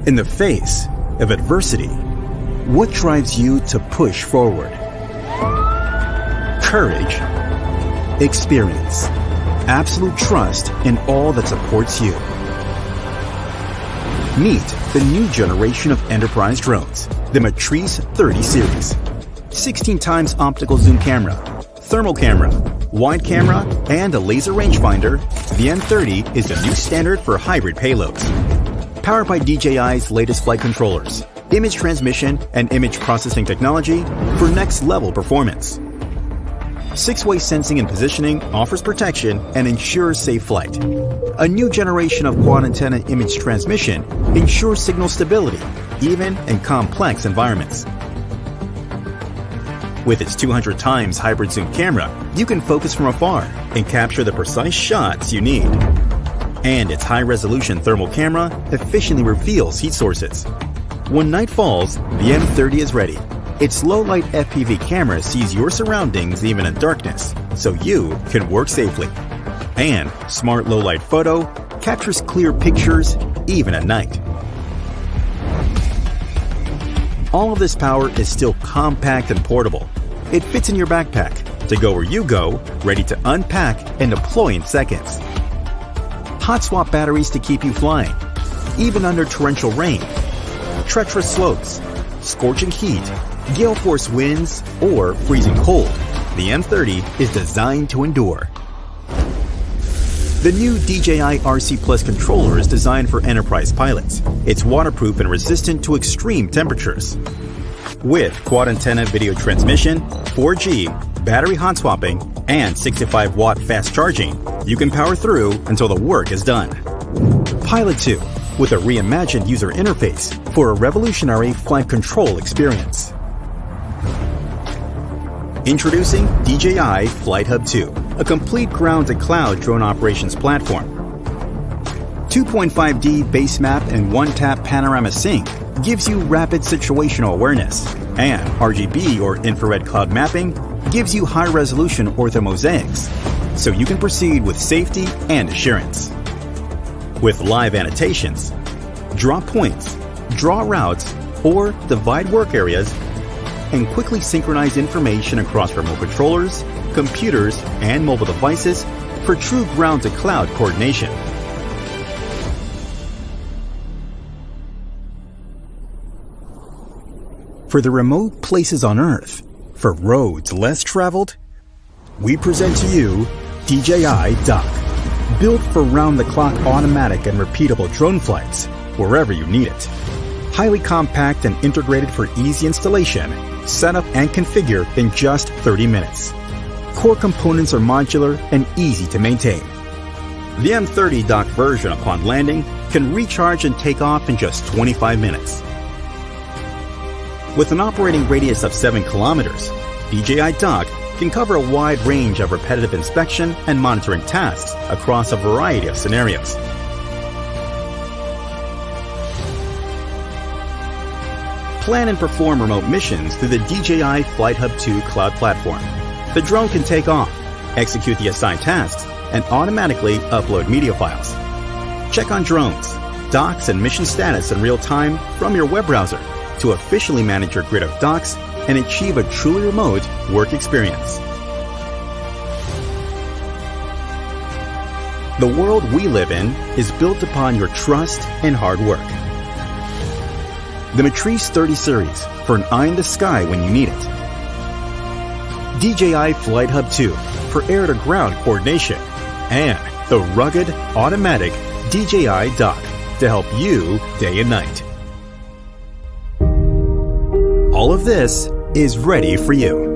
In the face of adversity, what drives you to push forward? Courage, experience, absolute trust in all that supports you. Meet the new generation of enterprise drones, the Matrice 30 series. 16 times optical zoom camera, thermal camera, wide camera, and a laser rangefinder, the M30 is the new standard for hybrid payloads. Powered by DJI's latest flight controllers, image transmission, and image processing technology for next-level performance. 6-way sensing and positioning offers protection and ensures safe flight. A new generation of quad-antenna image transmission ensures signal stability, even in complex environments. With its 200 times hybrid zoom camera, you can focus from afar and capture the precise shots you need. And its high-resolution thermal camera efficiently reveals heat sources. When night falls, the M30 is ready. Its low-light FPV camera sees your surroundings even in darkness, so you can work safely. And Smart Low-Light Photo captures clear pictures even at night. All of this power is still compact and portable. It fits in your backpack to go where you go, ready to unpack and deploy in seconds. Hot swap batteries to keep you flying, even under torrential rain, treacherous slopes, scorching heat, gale force winds, or freezing cold. The M30 is designed to endure. The new DJI RC Plus controller is designed for enterprise pilots. It's waterproof and resistant to extreme temperatures. With quad antenna video transmission, 4G, battery hot swapping, and 65-watt fast charging, you can power through until the work is done. Pilot 2, with a reimagined user interface for a revolutionary flight control experience. Introducing DJI FlightHub 2, a complete ground-to-cloud drone operations platform. 2.5D base map and one-tap panorama sync gives you rapid situational awareness, and RGB or infrared cloud mapping gives you high-resolution orthomosaics, so you can proceed with safety and assurance. With live annotations, draw points, draw routes, or divide work areas, and quickly synchronize information across remote controllers, computers, and mobile devices for true ground-to-cloud coordination. For the remote places on Earth, for roads less traveled, we present to you DJI Dock, built for round-the-clock automatic and repeatable drone flights wherever you need it. Highly compact and integrated for easy installation, set up and configure in just 30 minutes. Core components are modular and easy to maintain. The M30 Dock version upon landing can recharge and take off in just 25 minutes. With an operating radius of 7 kilometers, DJI Dock can cover a wide range of repetitive inspection and monitoring tasks across a variety of scenarios. Plan and perform remote missions through the DJI FlightHub 2 cloud platform. The drone can take off, execute the assigned tasks, and automatically upload media files. Check on drones, docks, and mission status in real time from your web browser to officially manage your grid of docks and achieve a truly remote work experience. The world we live in is built upon your trust and hard work. The Matrice 30 series for an eye in the sky when you need it. DJI FlightHub 2 for air-to-ground coordination. And the rugged, automatic DJI Dock to help you day and night. All of this is ready for you.